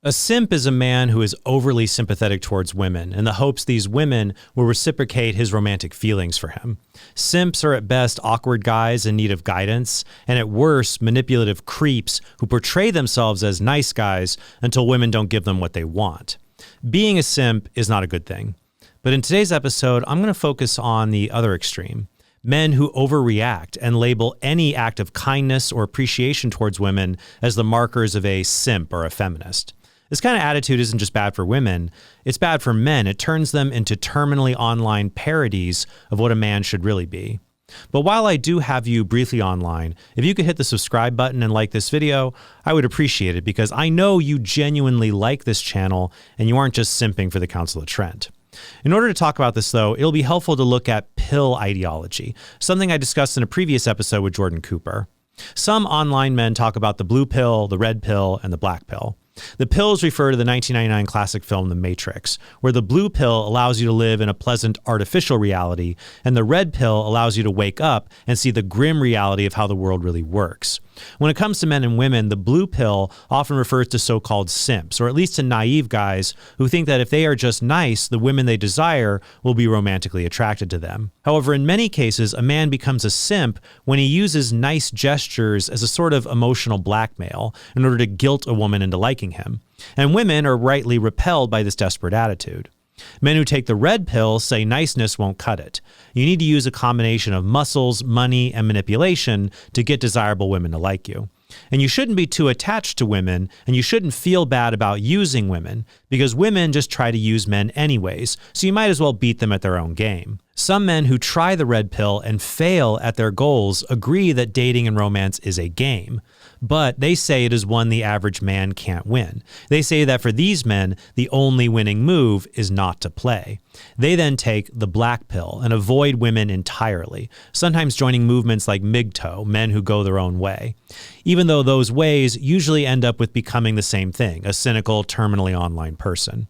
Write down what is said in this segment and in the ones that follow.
A simp is a man who is overly sympathetic towards women in the hopes these women will reciprocate his romantic feelings for him. Simps are at best awkward guys in need of guidance, and at worst, manipulative creeps who portray themselves as nice guys until women don't give them what they want. Being a simp is not a good thing. But in today's episode, I'm going to focus on the other extreme. Men who overreact and label any act of kindness or appreciation towards women as the markers of a simp or a feminist. This kind of attitude isn't just bad for women, it's bad for men. It turns them into terminally online parodies of what a man should really be. But while I do have you briefly online, if you could hit the subscribe button and like this video, I would appreciate it because I know you genuinely like this channel and you aren't just simping for the Council of Trent. In order to talk about this, though, it'll be helpful to look at pill ideology, something I discussed in a previous episode with Jordan Cooper. Some online men talk about the blue pill, the red pill, and the black pill. The pills refer to the 1999 classic film The Matrix, where the blue pill allows you to live in a pleasant artificial reality, and the red pill allows you to wake up and see the grim reality of how the world really works. When it comes to men and women, the blue pill often refers to so-called simps, or at least to naive guys who think that if they are just nice, the women they desire will be romantically attracted to them. However, in many cases, a man becomes a simp when he uses nice gestures as a sort of emotional blackmail in order to guilt a woman into liking him. And women are rightly repelled by this desperate attitude. Men who take the red pill say niceness won't cut it. You need to use a combination of muscles, money, and manipulation to get desirable women to like you. And you shouldn't be too attached to women, and you shouldn't feel bad about using women, because women just try to use men anyways, so you might as well beat them at their own game. Some men who try the red pill and fail at their goals agree that dating and romance is a game, but they say it is one the average man can't win. They say that for these men, the only winning move is not to play. They then take the black pill and avoid women entirely, sometimes joining movements like MGTOW, men who go their own way, even though those ways usually end up with becoming the same thing, a cynical, terminally online person.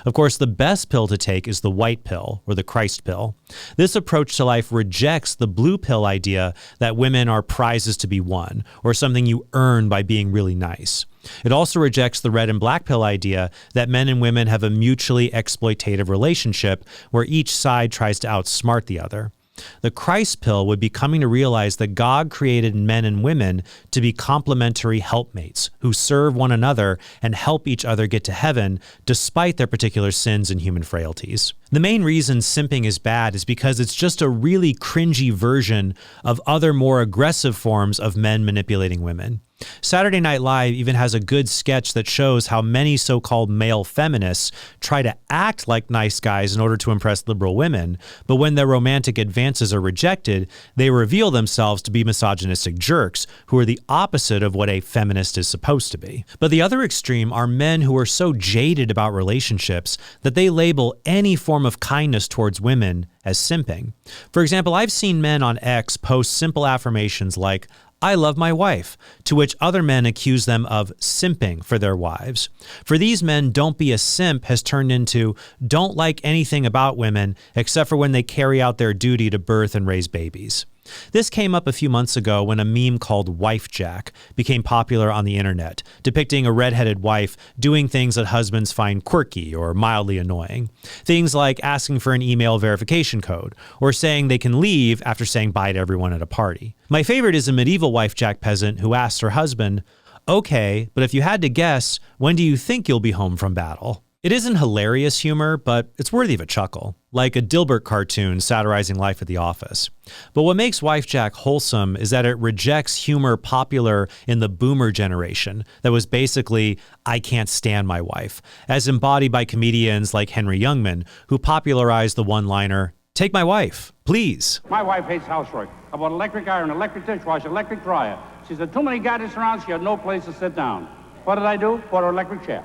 Of course, the best pill to take is the white pill, or the Christ pill. This approach to life rejects the blue pill idea that women are prizes to be won, or something you earn by being really nice. It also rejects the red and black pill idea that men and women have a mutually exploitative relationship where each side tries to outsmart the other. The Christ pill would be coming to realize that God created men and women to be complementary helpmates who serve one another and help each other get to heaven despite their particular sins and human frailties. The main reason simping is bad is because it's just a really cringy version of other more aggressive forms of men manipulating women. Saturday Night Live even has a good sketch that shows how many so-called male feminists try to act like nice guys in order to impress liberal women, but when their romantic advances are rejected, they reveal themselves to be misogynistic jerks who are the opposite of what a feminist is supposed to be. But the other extreme are men who are so jaded about relationships that they label any form of kindness towards women as simping. For example, I've seen men on X post simple affirmations like, "I love my wife," to which other men accuse them of simping for their wives. For these men, don't be a simp has turned into don't like anything about women except for when they carry out their duty to birth and raise babies. This came up a few months ago when a meme called Wifejak became popular on the internet, depicting a redheaded wife doing things that husbands find quirky or mildly annoying. Things like asking for an email verification code, or saying they can leave after saying bye to everyone at a party. My favorite is a medieval Wifejak peasant who asks her husband, "Okay, but if you had to guess, when do you think you'll be home from battle?" It isn't hilarious humor, but it's worthy of a chuckle, like a Dilbert cartoon satirizing life at the office. But what makes Wifejak wholesome is that it rejects humor popular in the boomer generation that was basically, "I can't stand my wife," as embodied by comedians like Henry Youngman, who popularized the one-liner, "Take my wife, please." My wife hates housework. I bought electric iron, electric dishwasher, electric dryer. She said too many gadgets around, she had no place to sit down. What did I do? Bought her electric chair.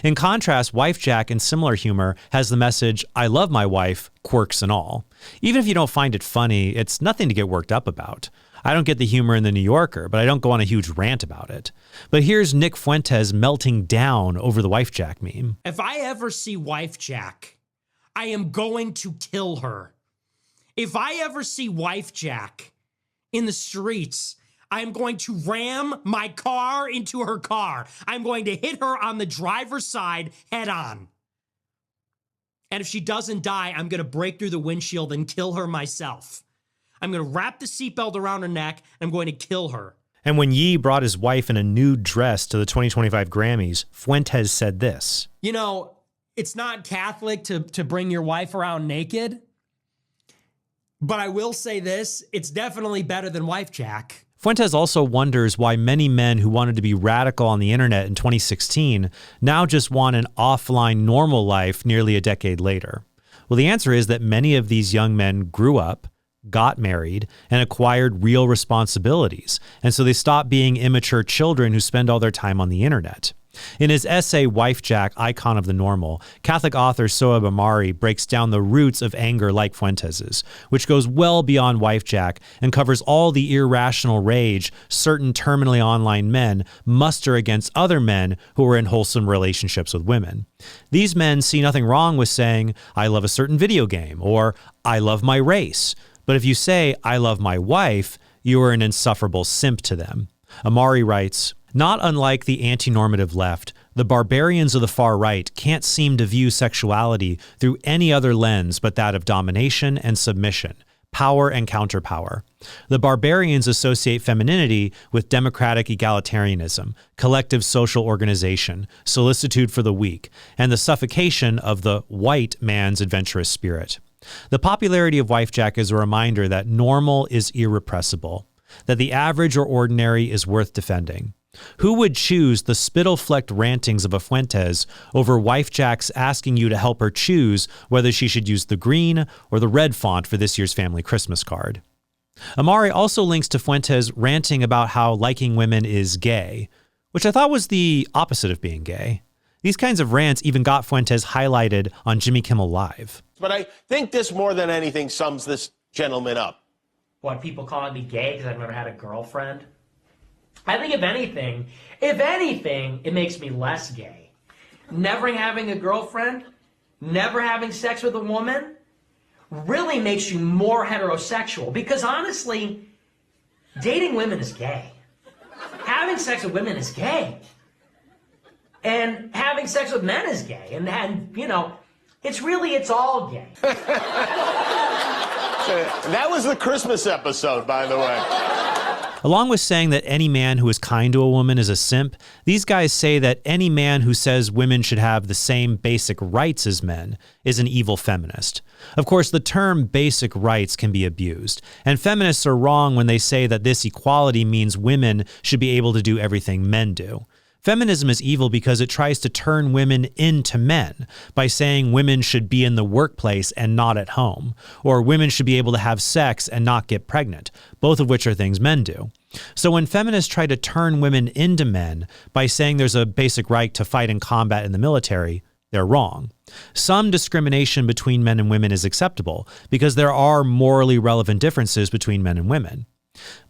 In contrast, Wifejak in similar humor has the message, "I love my wife, quirks and all." Even if you don't find it funny, it's nothing to get worked up about. I don't get the humor in The New Yorker, but I don't go on a huge rant about it. But here's Nick Fuentes melting down over the Wifejak meme. If I ever see Wifejak, I am going to kill her. If I ever see Wifejak in the streets, I'm going to ram my car into her car. I'm going to hit her on the driver's side head on. And if she doesn't die, I'm going to break through the windshield and kill her myself. I'm going to wrap the seatbelt around her neck, and I'm going to kill her. And when Yi brought his wife in a nude dress to the 2025 Grammys, Fuentes said this. You know, it's not Catholic to bring your wife around naked. But I will say this, it's definitely better than Wifejak. Fuentes also wonders why many men who wanted to be radical on the internet in 2016 now just want an offline normal life nearly a decade later. Well, the answer is that many of these young men grew up, got married, and acquired real responsibilities, and so they stopped being immature children who spend all their time on the internet. In his essay, Wifejak, Icon of the Normal, Catholic author Soeb Amari breaks down the roots of anger like Fuentes's, which goes well beyond Wifejak and covers all the irrational rage certain terminally online men muster against other men who are in wholesome relationships with women. These men see nothing wrong with saying, I love a certain video game, or I love my race. But if you say, I love my wife, you are an insufferable simp to them. Amari writes, not unlike the anti-normative left, the barbarians of the far right can't seem to view sexuality through any other lens but that of domination and submission, power and counterpower. The barbarians associate femininity with democratic egalitarianism, collective social organization, solicitude for the weak, and the suffocation of the white man's adventurous spirit. The popularity of Wifejak is a reminder that normal is irrepressible, that the average or ordinary is worth defending. Who would choose the spittle-flecked rantings of a Fuentes over Wifejak's asking you to help her choose whether she should use the green or the red font for this year's family Christmas card? Amari also links to Fuentes ranting about how liking women is gay, which I thought was the opposite of being gay. These kinds of rants even got Fuentes highlighted on Jimmy Kimmel Live. But I think this more than anything sums this gentleman up. What, people calling me gay because I've never had a girlfriend? I think if anything, it makes me less gay. Never having a girlfriend, never having sex with a woman, really makes you more heterosexual. Because honestly, dating women is gay. Having sex with women is gay. And having sex with men is gay. And you know, it's all gay. That was the Christmas episode, by the way. Along with saying that any man who is kind to a woman is a simp, these guys say that any man who says women should have the same basic rights as men is an evil feminist. Of course, the term basic rights can be abused, and feminists are wrong when they say that this equality means women should be able to do everything men do. Feminism is evil because it tries to turn women into men by saying women should be in the workplace and not at home, or women should be able to have sex and not get pregnant, both of which are things men do. So when feminists try to turn women into men by saying there's a basic right to fight in combat in the military, they're wrong. Some discrimination between men and women is acceptable because there are morally relevant differences between men and women.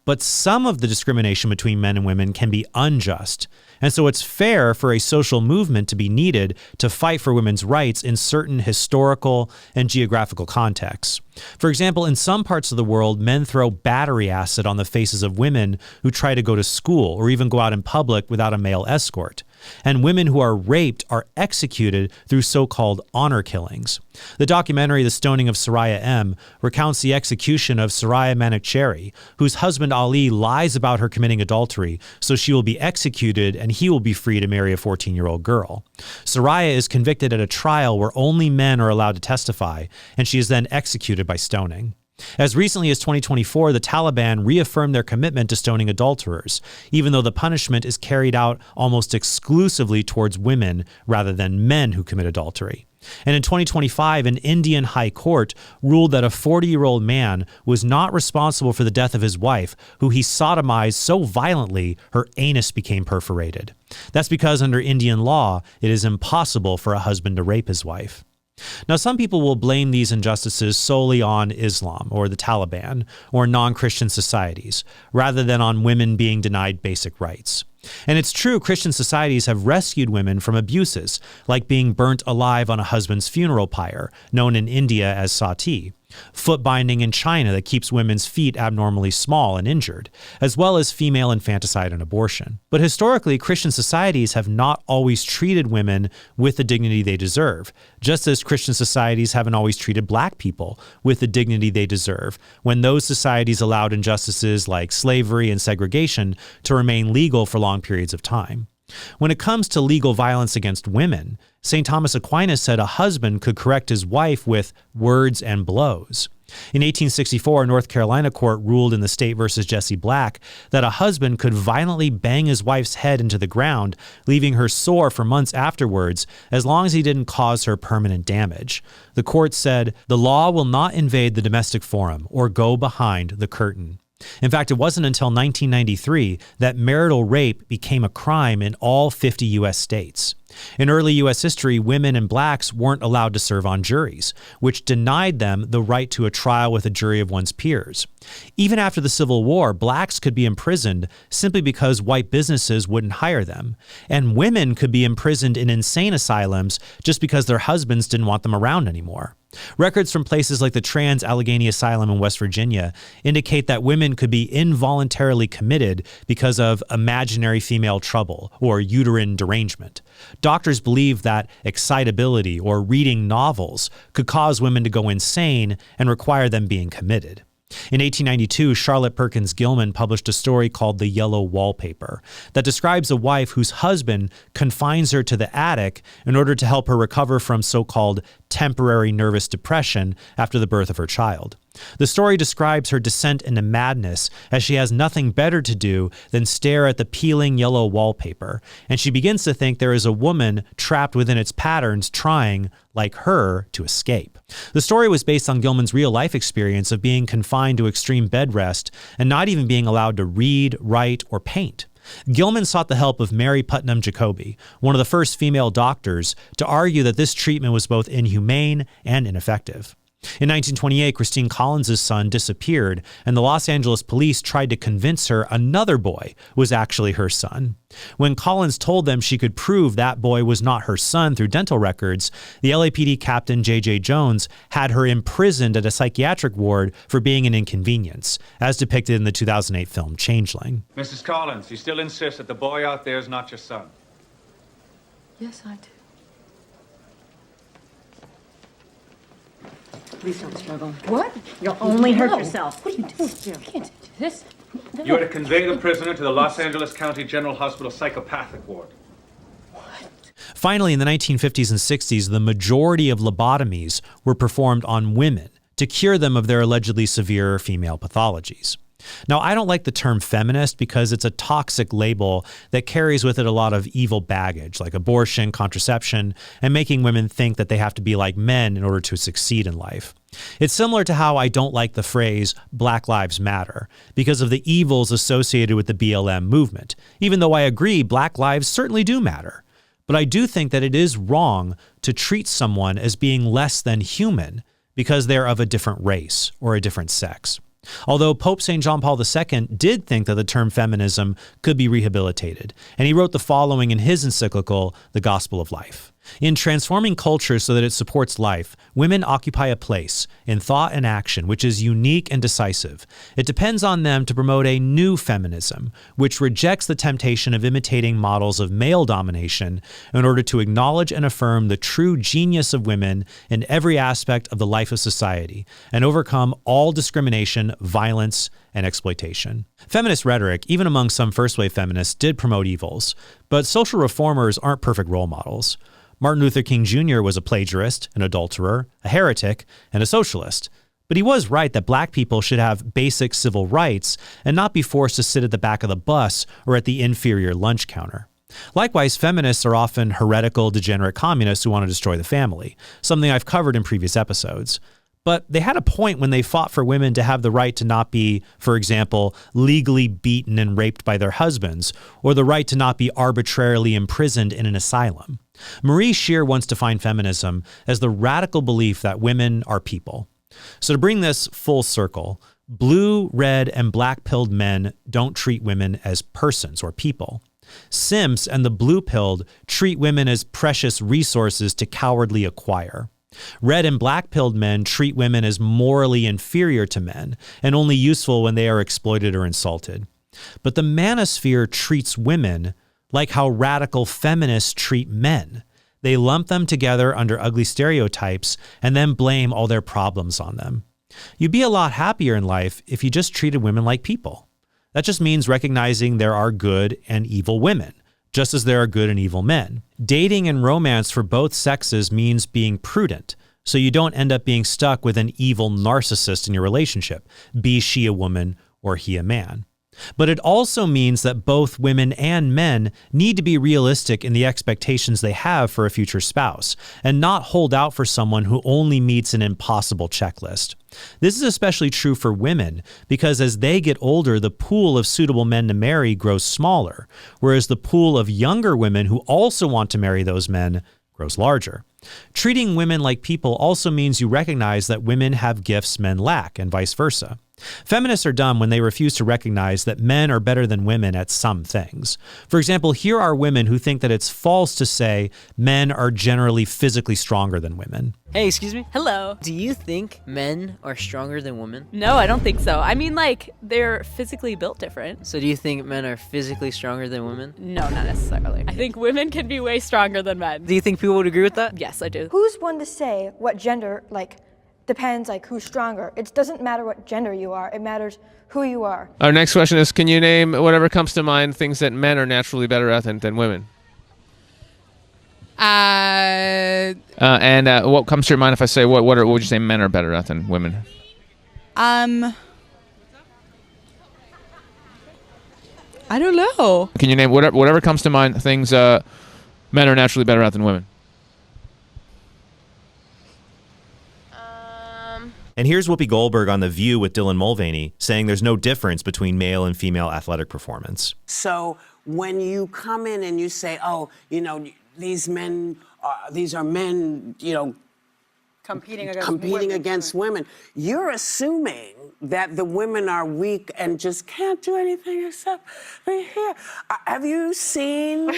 But some of the discrimination between men and women can be unjust. And so it's fair for a social movement to be needed to fight for women's rights in certain historical and geographical contexts. For example, in some parts of the world, men throw battery acid on the faces of women who try to go to school or even go out in public without a male escort. And women who are raped are executed through so-called honor killings. The documentary The Stoning of Soraya M. recounts the execution of Soraya Manikcheri, whose husband Ali lies about her committing adultery, so she will be executed and he will be free to marry a 14-year-old girl. Soraya is convicted at a trial where only men are allowed to testify, and she is then executed by stoning. As recently as 2024, the Taliban reaffirmed their commitment to stoning adulterers, even though the punishment is carried out almost exclusively towards women rather than men who commit adultery. And in 2025, an Indian high court ruled that a 40-year-old man was not responsible for the death of his wife, who he sodomized so violently her anus became perforated. That's because under Indian law, it is impossible for a husband to rape his wife. Now, some people will blame these injustices solely on Islam or the Taliban or non-Christian societies, rather than on women being denied basic rights. And it's true, Christian societies have rescued women from abuses, like being burnt alive on a husband's funeral pyre, known in India as sati. foot binding in China that keeps women's feet abnormally small and injured, as well as female infanticide and abortion. But historically, Christian societies have not always treated women with the dignity they deserve, just as Christian societies haven't always treated black people with the dignity they deserve, when those societies allowed injustices like slavery and segregation to remain legal for long periods of time. When it comes to legal violence against women, St. Thomas Aquinas said a husband could correct his wife with words and blows. In 1864, a North Carolina court ruled in the State versus Jesse Black that a husband could violently bang his wife's head into the ground, leaving her sore for months afterwards, as long as he didn't cause her permanent damage. The court said, "The law will not invade the domestic forum or go behind the curtain." In fact, it wasn't until 1993 that marital rape became a crime in all 50 U.S. states. In early U.S. history, women and blacks weren't allowed to serve on juries, which denied them the right to a trial with a jury of one's peers. Even after the Civil War, blacks could be imprisoned simply because white businesses wouldn't hire them, and women could be imprisoned in insane asylums just because their husbands didn't want them around anymore. Records from places like the Trans-Allegheny Asylum in West Virginia indicate that women could be involuntarily committed because of imaginary female trouble or uterine derangement. Doctors believed that excitability or reading novels could cause women to go insane and require them being committed. In 1892, Charlotte Perkins Gilman published a story called The Yellow Wallpaper that describes a wife whose husband confines her to the attic in order to help her recover from so-called temporary nervous depression after the birth of her child. The story describes her descent into madness as she has nothing better to do than stare at the peeling yellow wallpaper, and she begins to think there is a woman trapped within its patterns trying, like her, to escape. The story was based on Gilman's real-life experience of being confined to extreme bed rest and not even being allowed to read, write, or paint. Gilman sought the help of Mary Putnam Jacoby, one of the first female doctors, to argue that this treatment was both inhumane and ineffective. In 1928, Christine Collins' son disappeared, and the Los Angeles police tried to convince her another boy was actually her son. When Collins told them she could prove that boy was not her son through dental records, the LAPD captain J.J. Jones had her imprisoned at a psychiatric ward for being an inconvenience, as depicted in the 2008 film Changeling. Mrs. Collins, you still insist that the boy out there is not your son? Yes, I do. Please don't struggle. What? You'll only hurt No. yourself. What are you doing? You can't do this. No. You are to convey the prisoner to the Los Angeles County General Hospital psychopathic ward. Finally, in the 1950s and 60s, the majority of lobotomies were performed on women to cure them of their allegedly severe female pathologies. Now, I don't like the term feminist because it's a toxic label that carries with it a lot of evil baggage, like abortion, contraception, and making women think that they have to be like men in order to succeed in life. It's similar to how I don't like the phrase Black Lives Matter because of the evils associated with the BLM movement, even though I agree Black lives certainly do matter. But I do think that it is wrong to treat someone as being less than human because they're of a different race or a different sex. Although Pope St. John Paul II did think that the term feminism could be rehabilitated, and he wrote the following in his encyclical, The Gospel of Life. In transforming culture so that it supports life, women occupy a place in thought and action which is unique and decisive. It depends on them to promote a new feminism, which rejects the temptation of imitating models of male domination in order to acknowledge and affirm the true genius of women in every aspect of the life of society and overcome all discrimination, violence, and exploitation. Feminist rhetoric, even among some first-wave feminists, did promote evils, but social reformers aren't perfect role models. Martin Luther King Jr. was a plagiarist, an adulterer, a heretic, and a socialist. But he was right that black people should have basic civil rights and not be forced to sit at the back of the bus or at the inferior lunch counter. Likewise, feminists are often heretical, degenerate communists who want to destroy the family, something I've covered in previous episodes. But they had a point when they fought for women to have the right to not be, for example, legally beaten and raped by their husbands, or the right to not be arbitrarily imprisoned in an asylum. Marie Scheer once defined feminism as the radical belief that women are people. So to bring this full circle, blue, red, and black-pilled men don't treat women as persons or people. Simps and the blue-pilled treat women as precious resources to cowardly acquire. Red and black-pilled men treat women as morally inferior to men and only useful when they are exploited or insulted. But the manosphere treats women like how radical feminists treat men. They lump them together under ugly stereotypes and then blame all their problems on them. You'd be a lot happier in life if you just treated women like people. That just means recognizing there are good and evil women, just as there are good and evil men. Dating and romance for both sexes means being prudent, so you don't end up being stuck with an evil narcissist in your relationship, be she a woman or he a man. But it also means that both women and men need to be realistic in the expectations they have for a future spouse, and not hold out for someone who only meets an impossible checklist. This is especially true for women, because as they get older, the pool of suitable men to marry grows smaller, whereas the pool of younger women who also want to marry those men grows larger. Treating women like people also means you recognize that women have gifts men lack, and vice versa. Feminists are dumb when they refuse to recognize that men are better than women at some things. For example, here are women who think that it's false to say men are generally physically stronger than women. Hey, excuse me? Hello. Do you think men are stronger than women? No, I don't think so. I mean, like, they're physically built different. So do you think men are physically stronger than women? No, not necessarily. I think women can be way stronger than men. Do you think people would agree with that? Yes, I do. Who's one to say what gender, depends, who's stronger? It doesn't matter what gender you are. It matters who you are. Our next question is, can you name whatever comes to mind things that men are naturally better at than women? And what comes to your mind if I say, what would you say men are better at than women? I don't know. Can you name whatever comes to mind things men are naturally better at than women? And here's Whoopi Goldberg on The View with Dylan Mulvaney saying there's no difference between male and female athletic performance. So when you come in and you say, oh, these are men, competing against women, you're assuming that the women are weak and just can't do anything except be here. Have you seen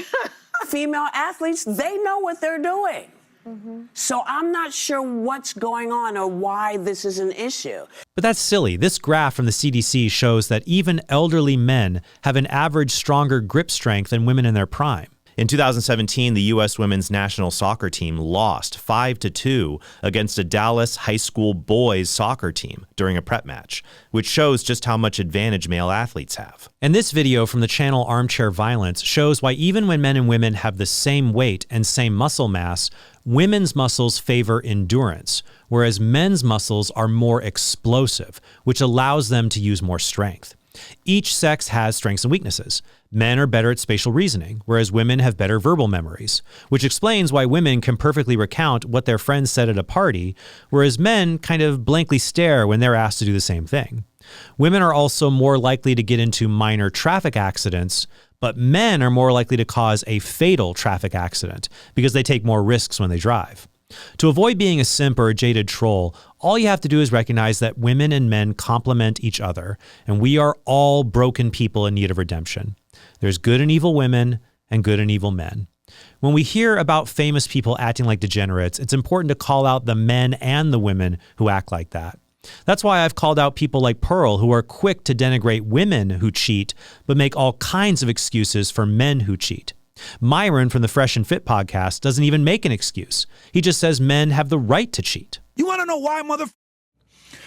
female athletes? They know what they're doing. Mm-hmm. So I'm not sure what's going on or why this is an issue. But that's silly. This graph from the CDC shows that even elderly men have an average stronger grip strength than women in their prime. In 2017, the U.S. women's national soccer team lost 5-2 against a Dallas high school boys soccer team during a prep match, which shows just how much advantage male athletes have. And this video from the channel Armchair Violence shows why even when men and women have the same weight and same muscle mass, women's muscles favor endurance, whereas men's muscles are more explosive, which allows them to use more strength. Each sex has strengths and weaknesses. Men are better at spatial reasoning, whereas women have better verbal memories, which explains why women can perfectly recount what their friends said at a party, whereas men kind of blankly stare when they're asked to do the same thing. Women are also more likely to get into minor traffic accidents, but men are more likely to cause a fatal traffic accident because they take more risks when they drive. To avoid being a simp or a jaded troll, all you have to do is recognize that women and men complement each other, and we are all broken people in need of redemption. There's good and evil women and good and evil men. When we hear about famous people acting like degenerates, it's important to call out the men and the women who act like that. That's why I've called out people like Pearl, who are quick to denigrate women who cheat, but make all kinds of excuses for men who cheat. Myron from the Fresh and Fit podcast doesn't even make an excuse. He just says men have the right to cheat. You want to know why,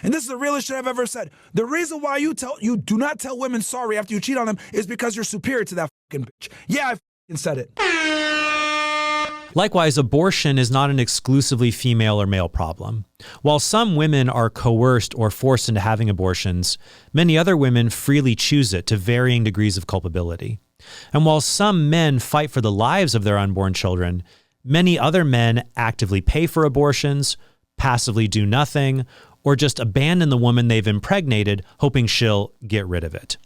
and this is the realest shit I've ever said. The reason why you do not tell women sorry after you cheat on them is because you're superior to that fucking bitch. Yeah, I fucking said it. Likewise, abortion is not an exclusively female or male problem. While some women are coerced or forced into having abortions, many other women freely choose it to varying degrees of culpability. And while some men fight for the lives of their unborn children, many other men actively pay for abortions, passively do nothing, or just abandon the woman they've impregnated, hoping she'll get rid of it.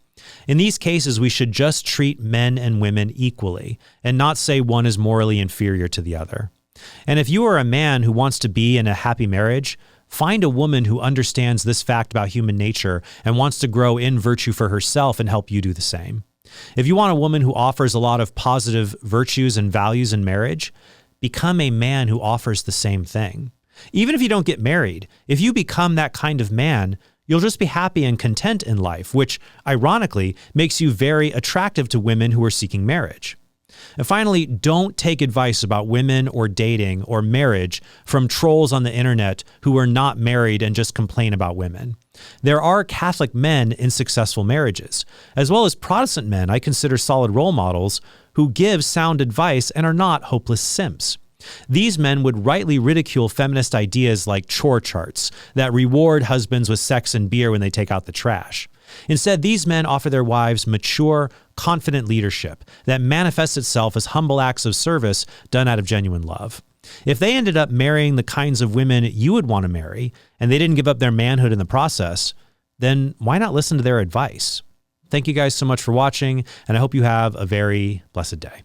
In these cases, we should just treat men and women equally and not say one is morally inferior to the other. And if you are a man who wants to be in a happy marriage, find a woman who understands this fact about human nature and wants to grow in virtue for herself and help you do the same. If you want a woman who offers a lot of positive virtues and values in marriage, become a man who offers the same thing. Even if you don't get married, if you become that kind of man, you'll just be happy and content in life, which ironically makes you very attractive to women who are seeking marriage. And finally, don't take advice about women or dating or marriage from trolls on the internet who are not married and just complain about women. There are Catholic men in successful marriages, as well as Protestant men I consider solid role models who give sound advice and are not hopeless simps. These men would rightly ridicule feminist ideas like chore charts that reward husbands with sex and beer when they take out the trash. Instead, these men offer their wives mature, confident leadership that manifests itself as humble acts of service done out of genuine love. If they ended up marrying the kinds of women you would want to marry, and they didn't give up their manhood in the process, then why not listen to their advice? Thank you guys so much for watching, and I hope you have a very blessed day.